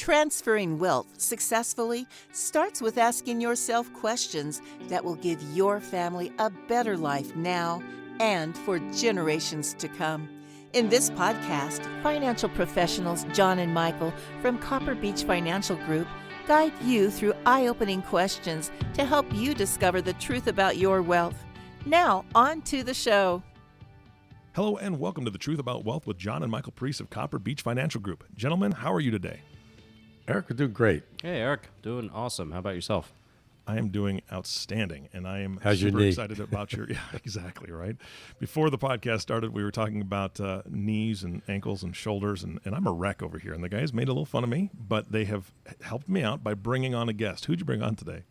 Transferring wealth successfully starts with asking yourself questions that will give your family a better life now and for generations to come. In this podcast, financial professionals John and Micheal from Beech Financial Group guide you through eye-opening questions to help you discover the truth about your wealth. Now, on to the show. Hello and welcome to The Truth About Wealth with John and Micheal Parise of Beech Financial Group. Gentlemen, how are you today? Eric, we're doing great. Hey, Eric. Doing awesome. How about yourself? I am doing outstanding, and I am How's super your knee? excited about your... Yeah, exactly, right? Before the podcast started, we were talking about knees and ankles and shoulders, and I'm a wreck over here, and the guys made a little fun of me, but they have helped me out by bringing on a guest. Who'd you bring on today?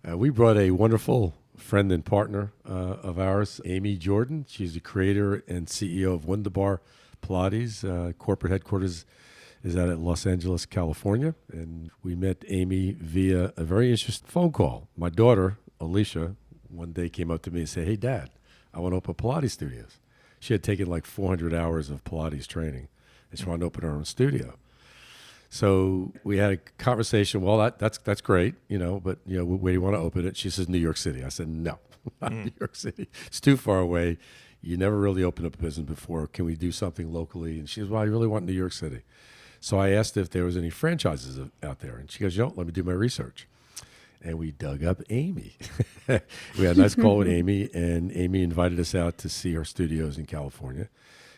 We brought a wonderful friend and partner of ours, Amy Jordan. She's the creator and CEO of WundaBar Pilates. Corporate headquarters is out at Los Angeles, California. And we met Amy via a very interesting phone call. My daughter, Alicia, one day came up to me and said, "Hey, Dad, I want to open Pilates studios." She had taken like 400 hours of Pilates training, and she wanted to open her own studio. So we had a conversation. Well, that's great, but where do you want to open it? She says New York City. I said no, not New York City. It's too far away. You never really opened up a business before. Can we do something locally? And she says, well, I really want New York City. So I asked if there was any franchises out there, and she goes, let me do my research. And we dug up Amy. We had a nice call with Amy, and Amy invited us out to see her studios in California.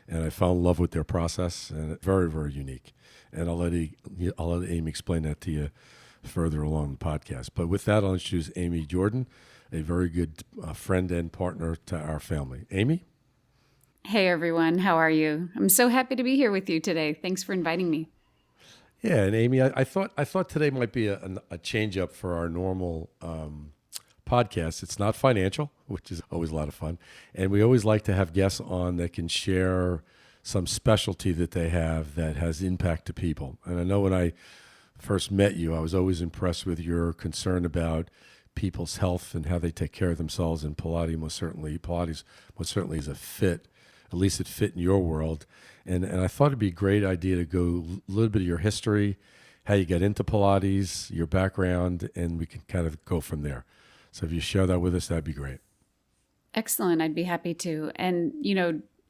And I fell in love with their process, and it's very, very unique. And I'll let Amy explain that to you further along the podcast. But with that, I'll introduce Amy Jordan, a very good friend and partner to our family. Amy? Hey, everyone. How are you? I'm so happy to be here with you today. Thanks for inviting me. Yeah, and Amy, I thought today might be a change up for our normal podcast. It's not financial, which is always a lot of fun. And we always like to have guests on that can share some specialty that they have that has impact to people. And I know when I first met you, I was always impressed with your concern about people's health and how they take care of themselves. And Pilates most certainly is a fit. At least it fit in your world. And I thought it'd be a great idea to go a little bit of your history, how you got into Pilates, your background, and we can kind of go from there. So if you share that with us, that'd be great. Excellent. I'd be happy to. And,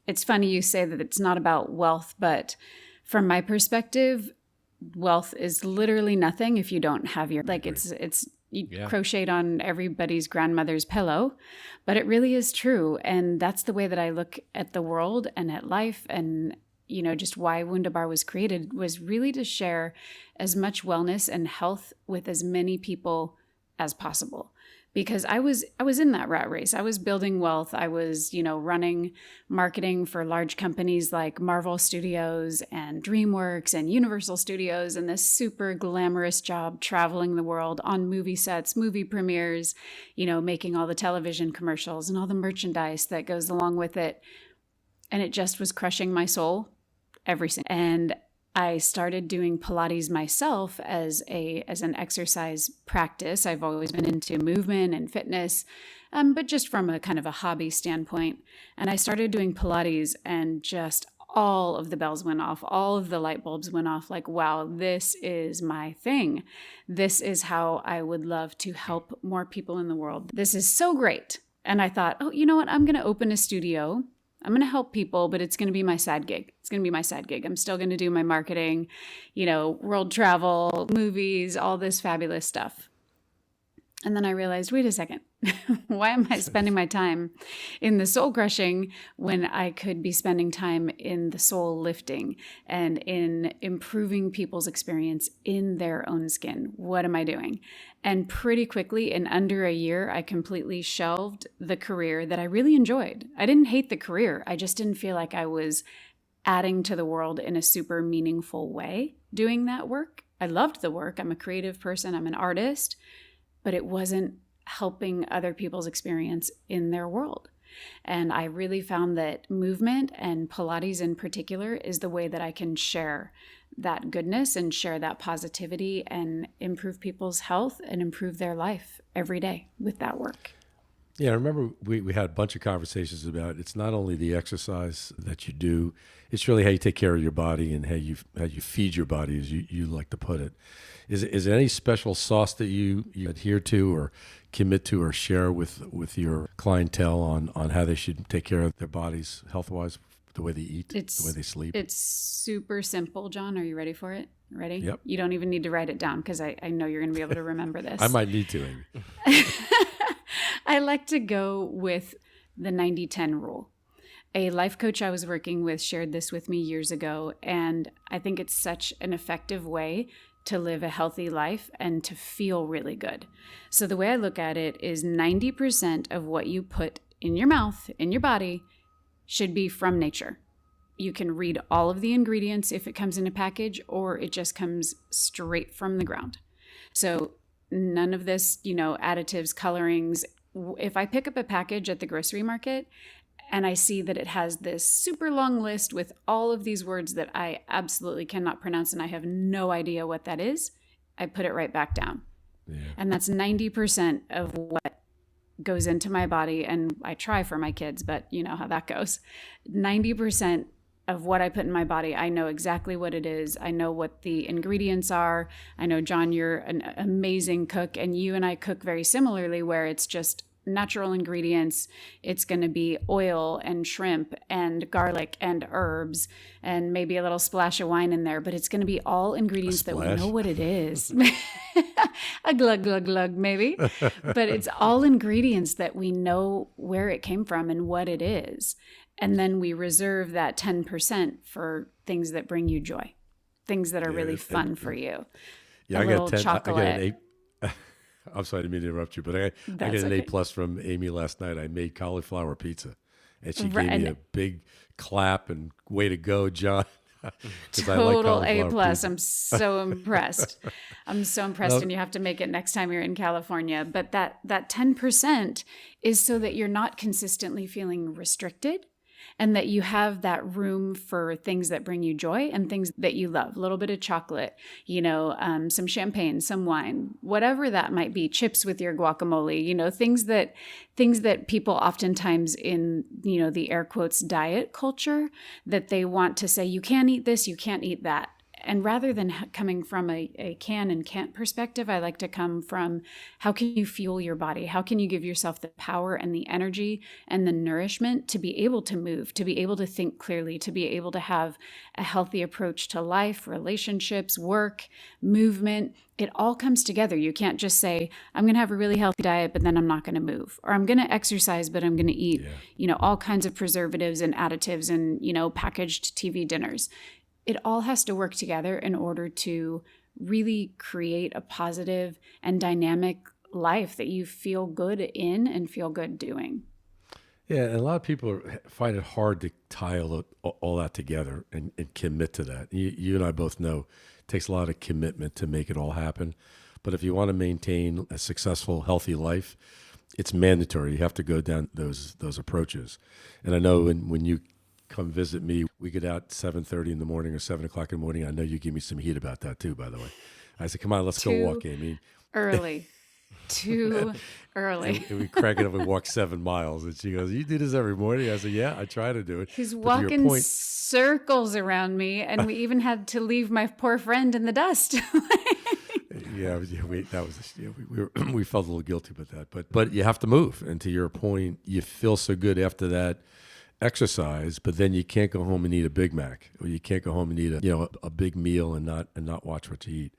it's funny you say that it's not about wealth, but from my perspective, wealth is literally nothing if you don't have your, crocheted on everybody's grandmother's pillow, but it really is true. And that's the way that I look at the world and at life. And, just why WundaBar was created was really to share as much wellness and health with as many people as possible. Because I was in that rat race. I was building wealth. I was, running marketing for large companies like Marvel Studios and DreamWorks and Universal Studios, and this super glamorous job traveling the world on movie sets, movie premieres, making all the television commercials and all the merchandise that goes along with it. And it just was crushing my soul every single. And I started doing Pilates myself as an exercise practice. I've always been into movement and fitness, but just from a kind of a hobby standpoint. And I started doing Pilates and just all of the bells went off. All of the light bulbs went off like, wow, this is my thing. This is how I would love to help more people in the world. This is so great. And I thought, oh, you know what? I'm going to open a studio. I'm going to help people, but it's going to be my side gig. I'm still going to do my marketing, world travel, movies, all this fabulous stuff. And then I realized, wait a second, why am I spending my time in the soul crushing when I could be spending time in the soul lifting and in improving people's experience in their own skin? What am I doing? And pretty quickly, in under a year, I completely shelved the career that I really enjoyed. I didn't hate the career. I just didn't feel like I was adding to the world in a super meaningful way doing that work. I loved the work. I'm a creative person. I'm an artist. But it wasn't helping other people's experience in their world. And I really found that movement and Pilates in particular is the way that I can share that goodness and share that positivity and improve people's health and improve their life every day with that work. Yeah, I remember we had a bunch of conversations about it's not only the exercise that you do, it's really how you take care of your body and how you feed your body, as you like to put it. Is there any special sauce that you adhere to or commit to or share with your clientele on how they should take care of their bodies health-wise, the way they eat, the way they sleep? It's super simple, John. Are you ready for it? Ready? Yep. You don't even need to write it down because I know you're going to be able to remember this. I might need to, Amy. I like to go with the 90-10 rule. A life coach I was working with shared this with me years ago, and I think it's such an effective way to live a healthy life and to feel really good. So the way I look at it is 90% of what you put in your mouth, in your body, should be from nature. You can read all of the ingredients if it comes in a package, or it just comes straight from the ground. So none of this, additives, colorings. If I pick up a package at the grocery market and I see that it has this super long list with all of these words that I absolutely cannot pronounce and I have no idea what that is, I put it right back down. Yeah. And that's 90% of what goes into my body. And I try for my kids, but you know how that goes. 90% of what I put in my body, I know exactly what it is. I know what the ingredients are. I know, John, you're an amazing cook, and you and I cook very similarly, where it's just natural ingredients. It's going to be oil and shrimp and garlic and herbs and maybe a little splash of wine in there, but it's going to be all ingredients that we know what it is. A glug, glug, glug, maybe. But it's all ingredients that we know where it came from and what it is. And then we reserve that 10% for things that bring you joy, things that are really fun for you. Yeah, I got 10. Chocolate. I got an 8. I'm sorry to interrupt you, but I got an A+ from Amy last night. I made cauliflower pizza, and she gave me a big clap and way to go, John. Total A+. I'm so impressed. I'm so impressed, and you have to make it next time you're in California. But that 10% is so that you're not consistently feeling restricted, and that you have that room for things that bring you joy and things that you love. A little bit of chocolate, some champagne, some wine, whatever that might be, chips with your guacamole, things that people oftentimes in, the air quotes diet culture, that they want to say, you can't eat this, you can't eat that. And rather than coming from a can and can't perspective, I like to come from how can you fuel your body? How can you give yourself the power and the energy and the nourishment to be able to move, to be able to think clearly, to be able to have a healthy approach to life, relationships, work, movement. It all comes together. You can't just say, I'm going to have a really healthy diet, but then I'm not going to move. Or I'm going to exercise, but I'm going to eat, all kinds of preservatives and additives and, packaged TV dinners. It all has to work together in order to really create a positive and dynamic life that you feel good in and feel good doing. Yeah, and a lot of people find it hard to tie all that together and commit to that. You and I both know it takes a lot of commitment to make it all happen. But if you want to maintain a successful, healthy life, it's mandatory. You have to go down those approaches. And I know when you come visit me, we get out 7:30 in the morning or 7 o'clock in the morning. I know you give me some heat about that too, by the way. I said, come on, let's go walk, Amy. Early. Too early. And we crack it up and walk 7 miles. And she goes, you do this every morning? I said, yeah, I try to do it. He's walking circles around me, and we even had to leave my poor friend in the dust. We felt a little guilty about that. But you have to move. And to your point, you feel so good after that exercise, but then you can't go home and eat a Big Mac, or you can't go home and eat a big meal and not watch what you eat.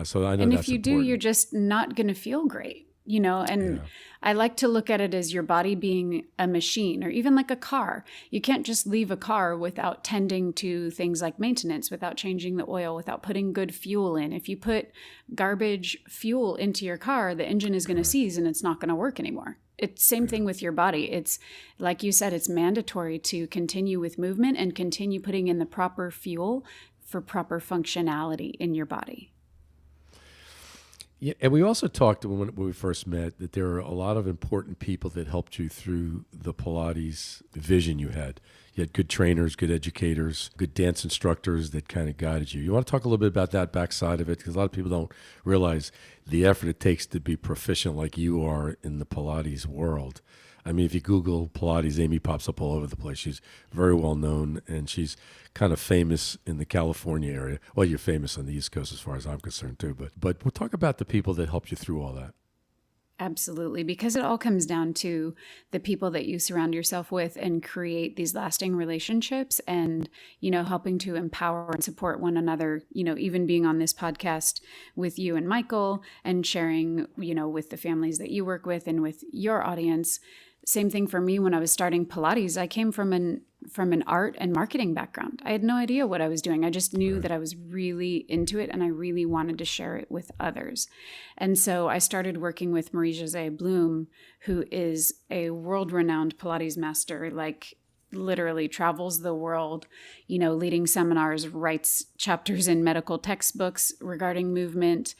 So I know. And if you do, you're just not going to feel great, I like to look at it as your body being a machine, or even like a car. You can't just leave a car without tending to things like maintenance, without changing the oil, without putting good fuel in. If you put garbage fuel into your car, the engine is going to seize and it's not going to work anymore. It's same thing with your body. It's like you said, it's mandatory to continue with movement and continue putting in the proper fuel for proper functionality in your body. Yeah, and we also talked when we first met that there are a lot of important people that helped you through the Pilates vision you had. You had good trainers, good educators, good dance instructors that kind of guided you. You want to talk a little bit about that backside of it? Because a lot of people don't realize the effort it takes to be proficient like you are in the Pilates world. I mean, if you Google Pilates, Amy pops up all over the place. She's very well known, and she's kind of famous in the California area. Well, you're famous on the East Coast as far as I'm concerned too. But we'll talk about the people that helped you through all that. Absolutely, because it all comes down to the people that you surround yourself with and create these lasting relationships and, helping to empower and support one another, even being on this podcast with you and Michael and sharing, with the families that you work with and with your audience. Same thing for me when I was starting Pilates. I came from an art and marketing background. I had no idea what I was doing. I just knew that I was really into it and I really wanted to share it with others. And so I started working with Marie-Josée Bloom, who is a world-renowned Pilates master, like literally travels the world, leading seminars, writes chapters in medical textbooks regarding movement,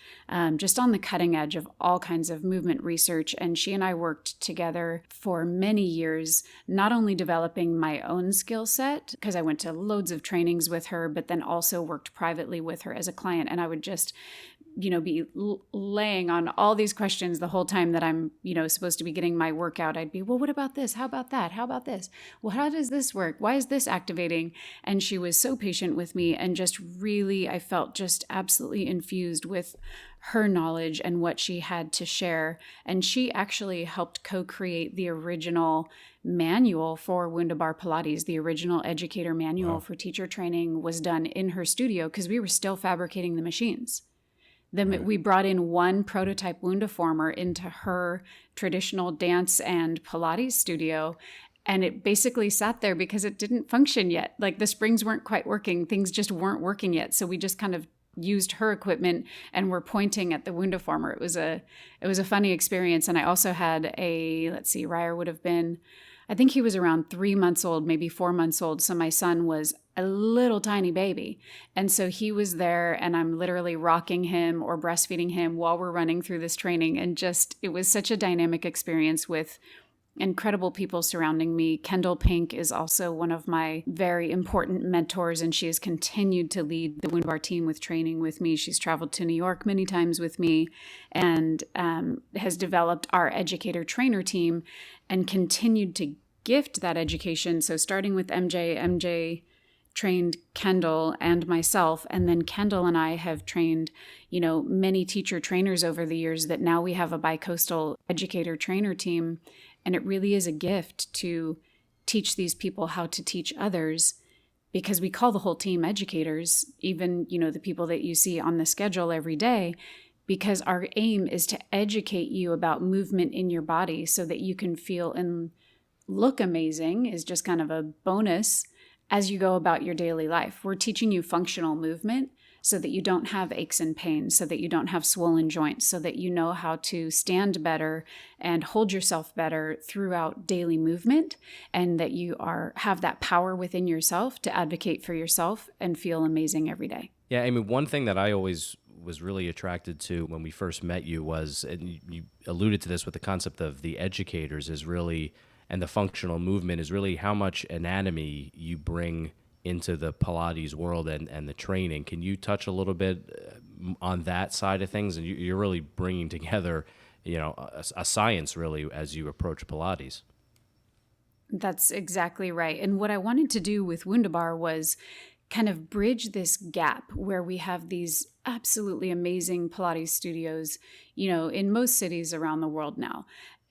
just on the cutting edge of all kinds of movement research. And she and I worked together for many years, not only developing my own skill set, because I went to loads of trainings with her, but then also worked privately with her as a client. And I would just be laying on all these questions the whole time that I'm, supposed to be getting my workout. I'd be, well, what about this? How about that? How about this? Well, how does this work? Why is this activating? And she was so patient with me and just really, I felt just absolutely infused with her knowledge and what she had to share. And she actually helped co-create the original manual for WundaBar Pilates. The original educator manual for teacher training was done in her studio because we were still fabricating the machines. Then we brought in one prototype Wundaformer into her traditional dance and Pilates studio, and it basically sat there because it didn't function yet. Like the springs weren't quite working. Things just weren't working yet. So we just kind of used her equipment and were pointing at the Wundaformer. It was a funny experience. And I also had Ryer would have been, I think he was around 3 months old, maybe 4 months old. So my son was a little tiny baby. And so he was there and I'm literally rocking him or breastfeeding him while we're running through this training. And it was such a dynamic experience with incredible people surrounding me. Kendall Pink is also one of my very important mentors, and she has continued to lead the WundaBar team with training with me. She's traveled to New York many times with me and has developed our educator trainer team and continued to gift that education. So starting with MJ trained Kendall and myself, and then Kendall and I have trained, many teacher trainers over the years that now we have a bi-coastal educator trainer team. And it really is a gift to teach these people how to teach others, because we call the whole team educators, even, the people that you see on the schedule every day, because our aim is to educate you about movement in your body so that you can feel and look amazing is just kind of a bonus as you go about your daily life. We're teaching you functional movement so that you don't have aches and pains, so that you don't have swollen joints, so that you know how to stand better and hold yourself better throughout daily movement, and that you have that power within yourself to advocate for yourself and feel amazing every day. Yeah, I mean, one thing that I always was really attracted to when we first met you was, and you alluded to this with the concept of the educators is really, and the functional movement is really how much anatomy you bring into the Pilates world and the training. Can you touch a little bit on that side of things? And you're really bringing together, a science really as you approach Pilates. That's exactly right. And what I wanted to do with WundaBar was kind of bridge this gap where we have these absolutely amazing Pilates studios, in most cities around the world now.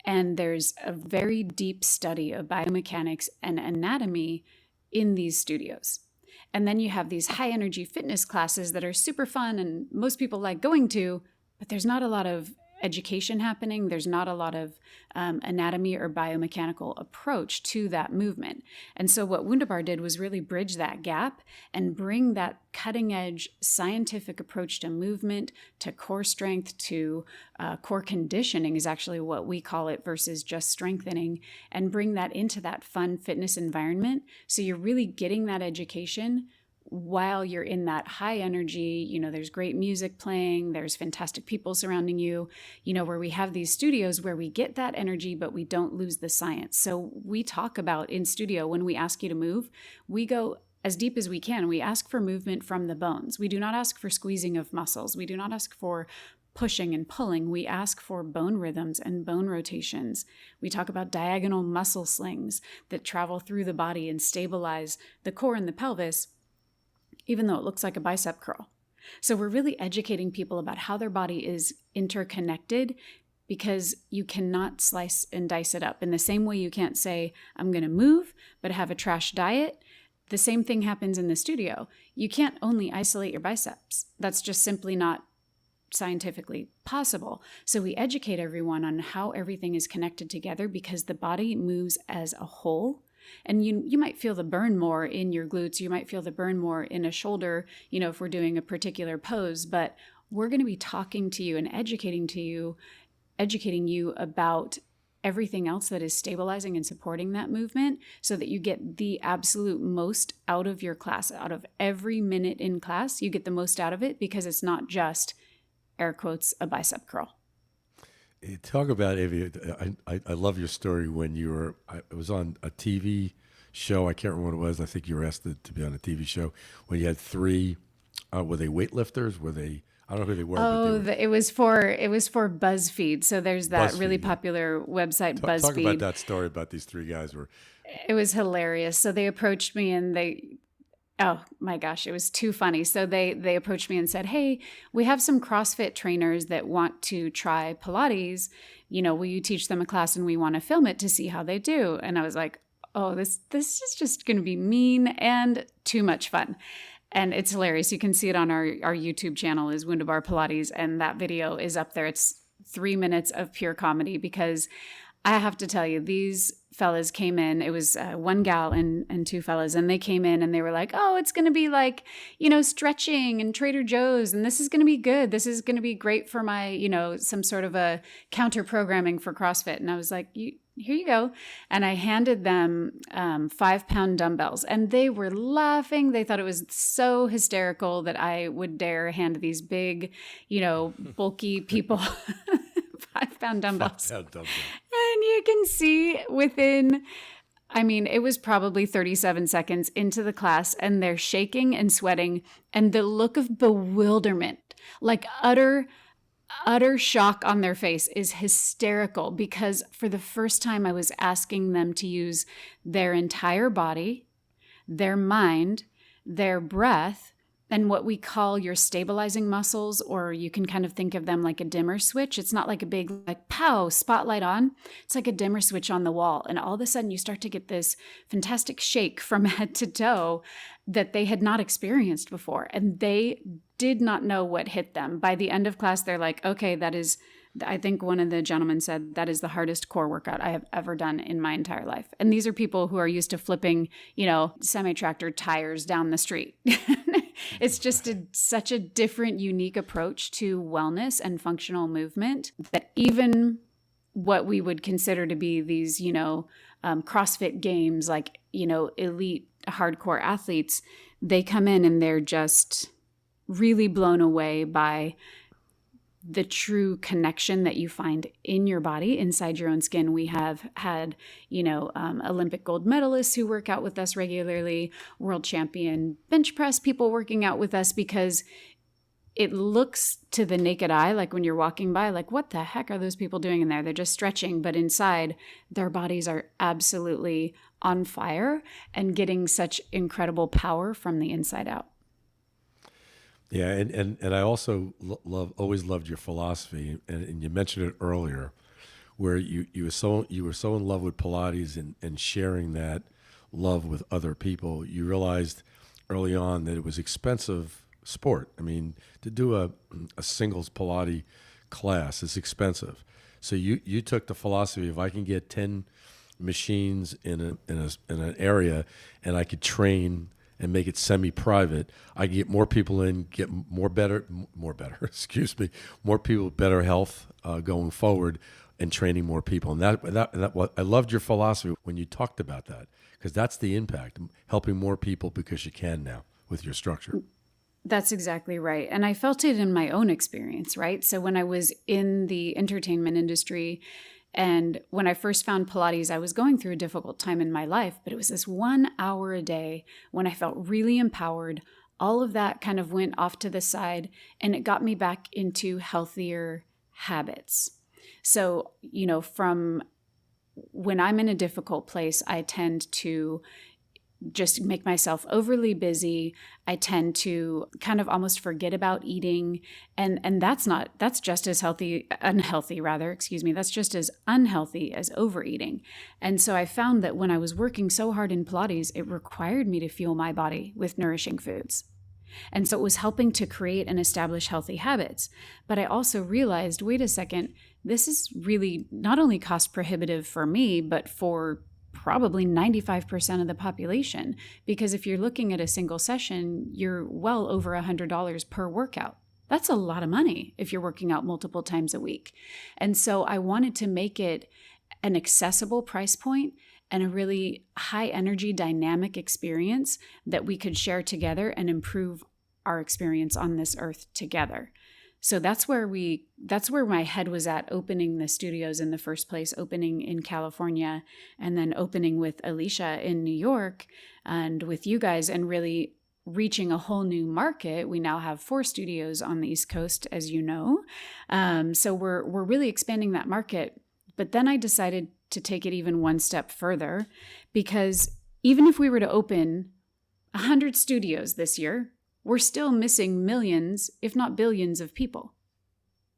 And there's a very deep study of biomechanics and anatomy in these studios. And then you have these high energy fitness classes that are super fun and most people like going to, but there's not a lot of education happening. There's not a lot of anatomy or biomechanical approach to that movement. And so what WundaBar did was really bridge that gap and bring that cutting edge scientific approach to movement, to core strength, to core conditioning is actually what we call it versus just strengthening, and bring that into that fun fitness environment. So you're really getting that education while you're in that high energy, there's great music playing, there's fantastic people surrounding you, where we have these studios where we get that energy, but we don't lose the science. So we talk about in studio, when we ask you to move, we go as deep as we can. We ask for movement from the bones. We do not ask for squeezing of muscles. We do not ask for pushing and pulling. We ask for bone rhythms and bone rotations. We talk about diagonal muscle slings that travel through the body and stabilize the core and the pelvis, even though it looks like a bicep curl. So we're really educating people about how their body is interconnected, because you cannot slice and dice it up. In the same way you can't say, I'm going to move, but have a trash diet. The same thing happens in the studio. You can't only isolate your biceps. That's just simply not scientifically possible. So we educate everyone on how everything is connected together, because the body moves as a whole. And you might feel the burn more in your glutes. You might feel the burn more in a shoulder, if we're doing a particular pose. But we're going to be talking to you and educating you about everything else that is stabilizing and supporting that movement, so that you get the absolute most out of your class. Out of every minute in class, you get the most out of it, because it's not just, air quotes, a bicep curl. Talk about, Avi, I love your story when it was on a TV show. I can't remember what it was. I think you were asked to be on a TV show when you had three, were they weightlifters? Were they, I don't know who they were. Oh, it was for BuzzFeed. So there's that really popular website, BuzzFeed. Talk about that story about these three guys. It was hilarious. So they approached me and oh my gosh, it was too funny. So they approached me and said, hey, we have some CrossFit trainers that want to try Pilates. Will you teach them a class, and we want to film it to see how they do? And I was like, oh, this is just going to be mean and too much fun. And it's hilarious. You can see it on our YouTube channel, is WundaBar Pilates, and that video is up there. It's 3 minutes of pure comedy, because I have to tell you, these fellas came in. It was one gal and two fellas, and they came in and they were like, oh, it's going to be like, stretching and Trader Joe's, and this is going to be good. This is going to be great for my, some sort of a counter programming for CrossFit. And I was like, here you go. And I handed them 5-pound dumbbells, and they were laughing. They thought it was so hysterical that I would dare hand these big, bulky people 5-pound dumbbells. 5-pound dumbbells. And you can see it was probably 37 seconds into the class, and they're shaking and sweating, and the look of bewilderment, like utter shock on their face, is hysterical, because for the first time I was asking them to use their entire body, their mind, their breath, and what we call your stabilizing muscles, or you can kind of think of them like a dimmer switch. It's not like a big, pow, spotlight on. It's like a dimmer switch on the wall. And all of a sudden you start to get this fantastic shake from head to toe that they had not experienced before. And they did not know what hit them. By the end of class, they're like, okay, I think one of the gentlemen said, that is the hardest core workout I have ever done in my entire life. And these are people who are used to flipping, semi-tractor tires down the street. It's just such a different, unique approach to wellness and functional movement, that even what we would consider to be these, CrossFit games, elite hardcore athletes, they come in and they're just really blown away by the true connection that you find in your body, inside your own skin. We have had, Olympic gold medalists who work out with us regularly, world champion bench press people working out with us, because it looks to the naked eye, like when you're walking by, like, what the heck are those people doing in there? They're just stretching, but inside their bodies are absolutely on fire and getting such incredible power from the inside out. Yeah, and I also always loved your philosophy, and you mentioned it earlier, where you were so in love with Pilates and sharing that love with other people. You realized early on that it was expensive sport. I mean, to do a singles Pilates class is expensive. So you took the philosophy, if I can get 10 machines in an area, and I could train and make it semi-private, I get more people in, get more better, more people with better health going forward, and training more people. And that I loved your philosophy when you talked about that, because that's the impact, helping more people because you can now with your structure. That's exactly right. And I felt it in my own experience, right? So when I was in the entertainment industry and when I first found Pilates, I was going through a difficult time in my life, but it was this 1 hour a day when I felt really empowered. All of that kind of went off to the side and it got me back into healthier habits. So, from when I'm in a difficult place, I tend to just make myself overly busy. I tend to kind of almost forget about eating. And that's just as unhealthy, that's just as unhealthy as overeating. And so I found that when I was working so hard in Pilates, it required me to fuel my body with nourishing foods. And so it was helping to create and establish healthy habits. But I also realized, wait a second, this is really not only cost prohibitive for me, but for probably 95% of the population. Because if you're looking at a single session, you're well over $100 per workout. That's a lot of money if you're working out multiple times a week. And so I wanted to make it an accessible price point and a really high energy dynamic experience that we could share together and improve our experience on this earth together. So that's where my head was at opening the studios in the first place, opening in California and then opening with Alicia in New York and with you guys and really reaching a whole new market. We now have 4 studios on the East Coast, as you know. So we're really expanding that market. But then I decided to take it even one step further, because even if we were to open 100 studios this year, we're still missing millions, if not billions of people.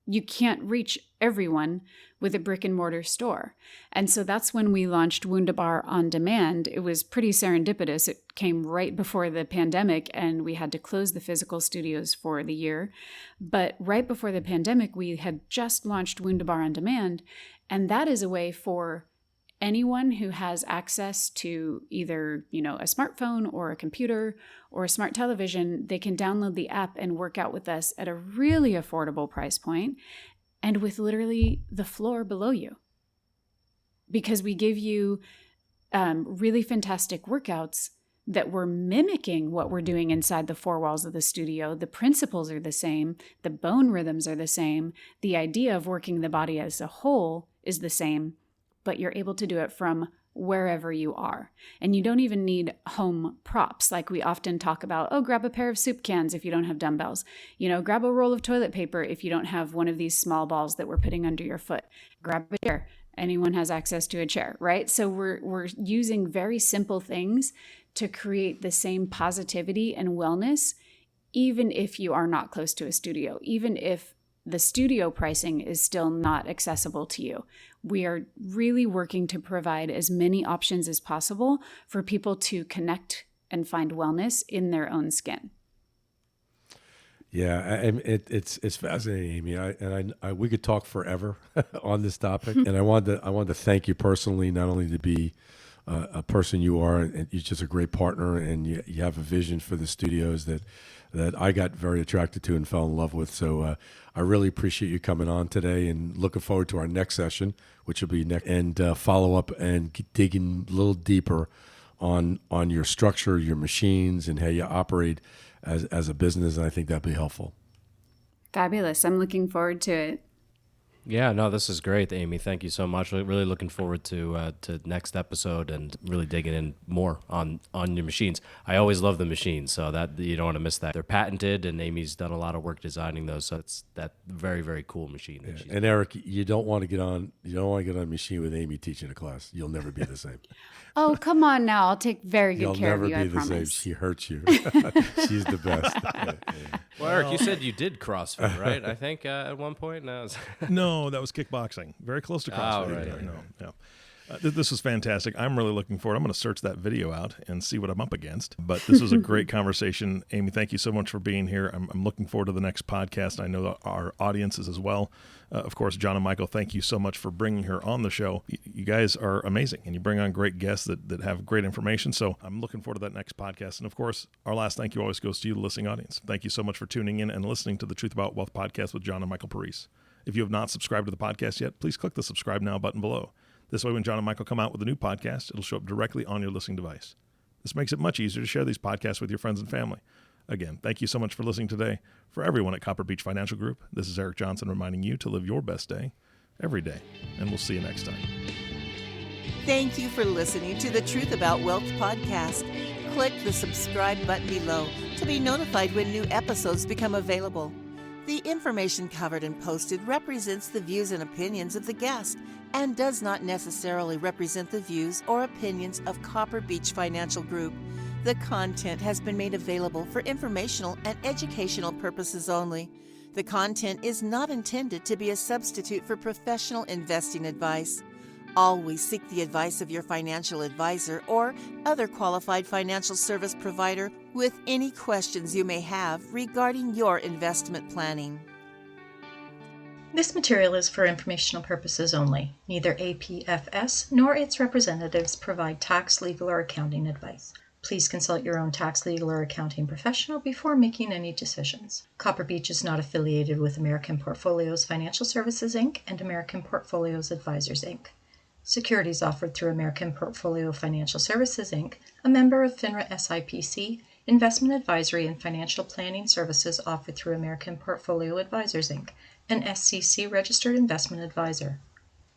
You can't reach everyone with a brick and mortar store. And so that's when we launched WundaBar On Demand. It was pretty serendipitous. It came right before the pandemic and we had to close the physical studios for the year. But right before the pandemic, we had just launched WundaBar On Demand. And that is a way for anyone who has access to either, a smartphone or a computer or a smart television, they can download the app and work out with us at a really affordable price point and with literally the floor below you. Because we give you really fantastic workouts that we're mimicking what we're doing inside the 4 walls of the studio. The principles are the same. The bone rhythms are the same. The idea of working the body as a whole is the same, but you're able to do it from wherever you are. And you don't even need home props. Like we often talk about, grab a pair of soup cans if you don't have dumbbells. Grab a roll of toilet paper if you don't have one of these small balls that we're putting under your foot. Grab a chair. Anyone has access to a chair, right? So we're using very simple things to create the same positivity and wellness, even if you are not close to a studio, even if the studio pricing is still not accessible to you. We are really working to provide as many options as possible for people to connect and find wellness in their own skin. Yeah, it's fascinating, Amy. We could talk forever on this topic, and I wanted to thank you personally, not only to be a person you are, and you're just a great partner, and you have a vision for the studios that I got very attracted to and fell in love with. So I really appreciate you coming on today, and looking forward to our next session, which will be next, and follow up and digging a little deeper on your structure, your machines, and how you operate as a business. And I think that'd be helpful. Fabulous. I'm looking forward to it. Yeah, no, this is great, Amy. Thank you so much. Really looking forward to next episode and really digging in more on your machines. I always love the machines, so that you don't want to miss that. They're patented, and Amy's done a lot of work designing those. So it's that very, very cool machine. Yeah. And Eric, you don't want to get on a machine with Amy teaching a class. You'll never be the same. Oh, come on now. I'll take very good care of you, You'll never be I the promise. same. She hurts you. She's the best. Well, Eric, you said you did CrossFit, right? I think at one point. No, that was kickboxing. Very close to CrossFit. Oh, right. No, yeah. This was fantastic. I'm really looking forward. I'm going to search that video out and see what I'm up against. But this was a great conversation. Amy, thank you so much for being here. I'm looking forward to the next podcast. I know that our audience is as well. Of course, John and Micheal, thank you so much for bringing her on the show. You guys are amazing, and you bring on great guests that have great information. So I'm looking forward to that next podcast. And of course, our last thank you always goes to you, the listening audience. Thank you so much for tuning in and listening to the Truth About Wealth podcast with John and Micheal Parise. If you have not subscribed to the podcast yet, please click the subscribe now button below. This way, when John and Micheal come out with a new podcast, it'll show up directly on your listening device. This makes it much easier to share these podcasts with your friends and family. Again, thank you so much for listening today. For everyone at Copper Beech Financial Group, this is Eric Johnson reminding you to live your best day every day, and we'll see you next time. Thank you for listening to the Truth About Wealth podcast. Click the subscribe button below to be notified when new episodes become available. The information covered and posted represents the views and opinions of the guest and does not necessarily represent the views or opinions of Copper Beech Financial Group. The content has been made available for informational and educational purposes only. The content is not intended to be a substitute for professional investing advice. Always seek the advice of your financial advisor or other qualified financial service provider with any questions you may have regarding your investment planning. This material is for informational purposes only. Neither APFS nor its representatives provide tax, legal, or accounting advice. Please consult your own tax, legal, or accounting professional before making any decisions. Copper Beech is not affiliated with American Portfolios Financial Services, Inc. and American Portfolios Advisors, Inc. Securities offered through American Portfolio Financial Services, Inc., a member of FINRA SIPC, investment advisory and financial planning services offered through American Portfolio Advisors, Inc., an SCC registered investment advisor.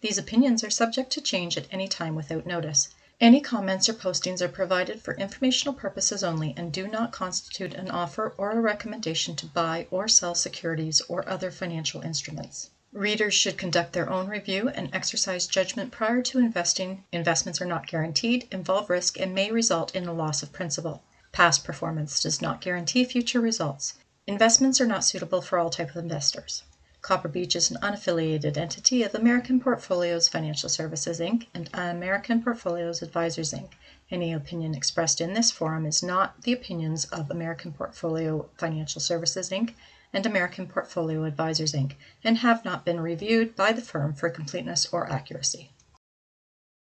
These opinions are subject to change at any time without notice. Any comments or postings are provided for informational purposes only and do not constitute an offer or a recommendation to buy or sell securities or other financial instruments. Readers should conduct their own review and exercise judgment prior to investing. Investments are not guaranteed, involve risk, and may result in a loss of principal. Past performance does not guarantee future results. Investments are not suitable for all types of investors. Copper Beech is an unaffiliated entity of American Portfolios Financial Services, Inc. and American Portfolios Advisors, Inc. Any opinion expressed in this forum is not the opinions of American Portfolio Financial Services, Inc. and American Portfolio Advisors, Inc., and have not been reviewed by the firm for completeness or accuracy.